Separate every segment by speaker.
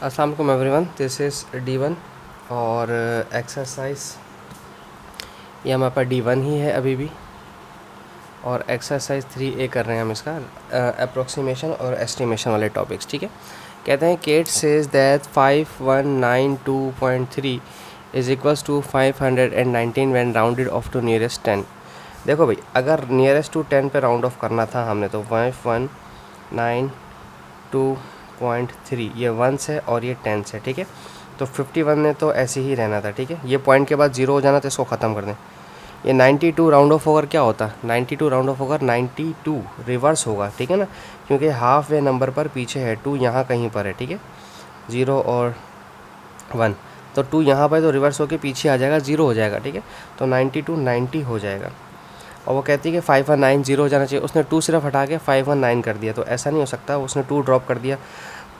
Speaker 1: अस्सलाम वालेकुम everyone, this is D1 और एक्सरसाइज ये हमारे पास D1 ही है अभी भी। और एक्सरसाइज 3A कर रहे हैं हम इसका अप्रोक्सीमेशन और एस्टिमेशन वाले टॉपिक्स। ठीक है, कहते हैं Kate says that 5192.3 is equals to 519 when rounded off to nearest 10। देखो भाई, अगर नियरेस्ट टू 10 पे राउंड ऑफ करना था हमने तो 5192.3 ये 1 से और ये 10 से। ठीक है, तो 51 ने तो ऐसे ही रहना था। ठीक है, ये पॉइंट के बाद 0 हो जाना तो इसको ख़त्म कर दें। ये 92 राउंड ऑफ होकर क्या होता है, 92 राउंड ऑफ होकर 92 रिवर्स होगा। ठीक है ना, क्योंकि हाफ वे नंबर पर पीछे है, 2 यहाँ कहीं पर है। ठीक है, 0 और 1, तो 2 यहाँ पर तो रिवर्स होकर पीछे आ जाएगा, 0 हो जाएगा। ठीक है, तो 92 90 हो जाएगा। और वो कहती है कि 519 0 हो जाना चाहिए, उसने 2 सिर्फ हटा के 519 कर दिया। तो ऐसा नहीं हो सकता, उसने 2 ड्रॉप कर दिया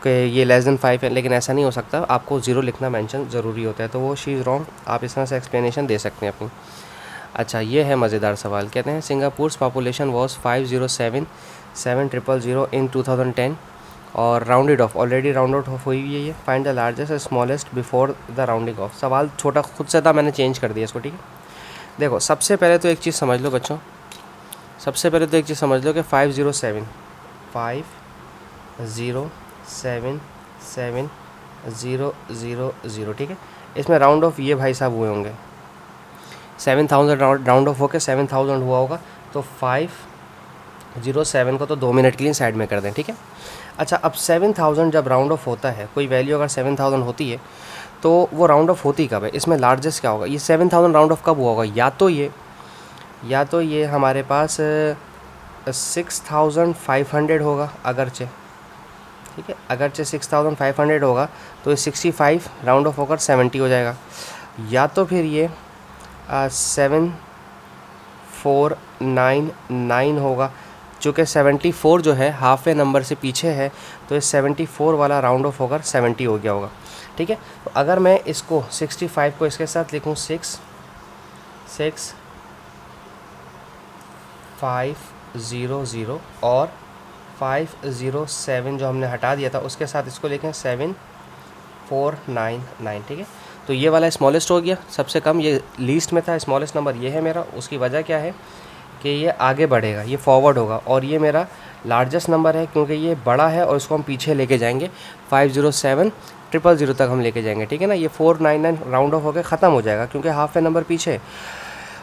Speaker 1: कि ये लेस देन 5 है, लेकिन ऐसा नहीं हो सकता, आपको 0 लिखना मेंशन ज़रूरी होता है। तो वो शी इज़ रॉन्ग, आप इस तरह से एक्सप्लेनेशन दे सकते हैं अपनी। अच्छा, ये है मज़ेदार सवाल। कहते हैं सिंगापुर पॉपुलेशन वॉज 5077,000 इन 2010 और rounded off, already round out of हुई है ये। Find the largest smallest before the rounding off. सवाल छोटा खुद से था, मैंने चेंज कर दिया इसको। ठीक है, देखो सबसे पहले तो एक चीज़ समझ लो बच्चों, सबसे पहले तो एक चीज़ समझ लो कि 507,7,0,0,0। ठीक है, इसमें राउंड ऑफ ये भाई साहब हुए होंगे 7000, राउंड ऑफ होकर 7000 हुआ होगा, तो 507 को तो 2 मिनट के लिए साइड में कर दें। ठीक है, अच्छा अब 7000 जब राउंड ऑफ होता है, कोई वैल्यू अगर 7000 होती है तो वो राउंड ऑफ होती कब है, इसमें लार्जेस्ट क्या होगा, ये 7000 राउंड ऑफ कब हुआ होगा, या तो ये हमारे पास 6500 होगा अगरचे। ठीक है, अगरचे 6500 होगा तो ये 65 राउंड ऑफ होकर 70 हो जाएगा, या तो फिर ये 7499 होगा, चूँकि 74 जो है हाफ वे नंबर से पीछे है, तो ये 74 वाला राउंड ऑफ होकर 70 हो गया होगा। ठीक है, तो अगर मैं इसको 65 को इसके साथ लिखूँ 6500 और 507 जो हमने हटा दिया था उसके साथ इसको लिखें 7499। ठीक है, तो ये वाला स्मॉलेस्ट हो गया, सबसे कम, ये लीस्ट में था, स्मॉलेस्ट नंबर ये है मेरा। उसकी वजह क्या है कि ये आगे बढ़ेगा, ये फॉरवर्ड होगा, और ये मेरा लार्जेस्ट नंबर है क्योंकि ये बड़ा है और इसको हम पीछे लेके जाएंगे 507,000 तक हम लेके जाएंगे। ठीक है ना, ये 499 राउंड ऑफ होकर ख़त्म हो जाएगा क्योंकि हाफ वे नंबर पीछे,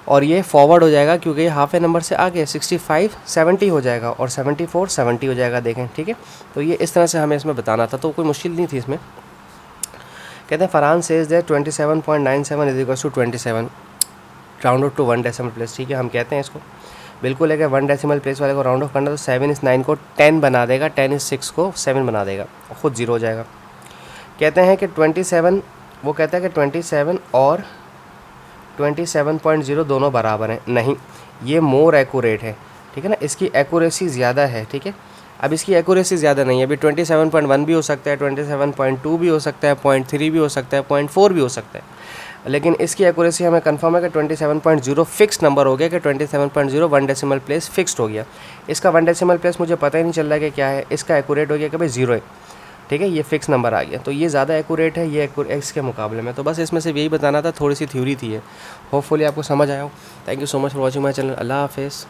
Speaker 1: और ये फॉरवर्ड हो जाएगा क्योंकि ये हाफ वे नंबर से आगे 65 70 हो जाएगा और 74 70 हो जाएगा। देखें, ठीक है, तो ये इस तरह से हमें इसमें बताना था, तो कोई मुश्किल नहीं थी इसमें। कहते हैं Farhan says that 27.97 is equals to 27 round off to 1 decimal place. ठीक है, हम कहते हैं इसको बिल्कुल है कि 1 डेसिमल प्लेस वाले को राउंड ऑफ करना, तो 7 इस 9 को 10 बना देगा, 10 इस 6 को 7 बना देगा, खुद 0 हो जाएगा। कहते हैं कि 27, वो कहता है कि 27 और 27.0 दोनों बराबर हैं। नहीं, ये मोर एक्यूरेट है। ठीक है ना, इसकी एक्यूरेसी ज़्यादा है। ठीक है, अब इसकी एक्यूरेसी ज़्यादा नहीं है, अभी 27.1 भी हो सकता है, 27.2 भी हो सकता है, 0.3 भी हो सकता है, 0.4 भी हो सकता है, लेकिन इसकी एक्यूरेसी हमें कंफर्म है कि 27.0 फिक्स नंबर हो गया, कि 27.0 1 डेसिमल प्लेस फिक्स्ड हो गया। इसका 1 डेसिमल प्लेस मुझे पता ही नहीं चल रहा है कि क्या है, इसका एक्यूरेट हो गया कि भाई 0 है। ठीक है, ये फिक्स नंबर आ गया, तो ये ज़्यादा एक्यूरेट है ये एक्स के मुकाबले में। तो बस इसमें से यही बताना था, थोड़ी सी थ्योरी थी ये, होपफुली आपको समझ आया हो। Thank you so much for watching my channel. अल्लाह हाफिज़।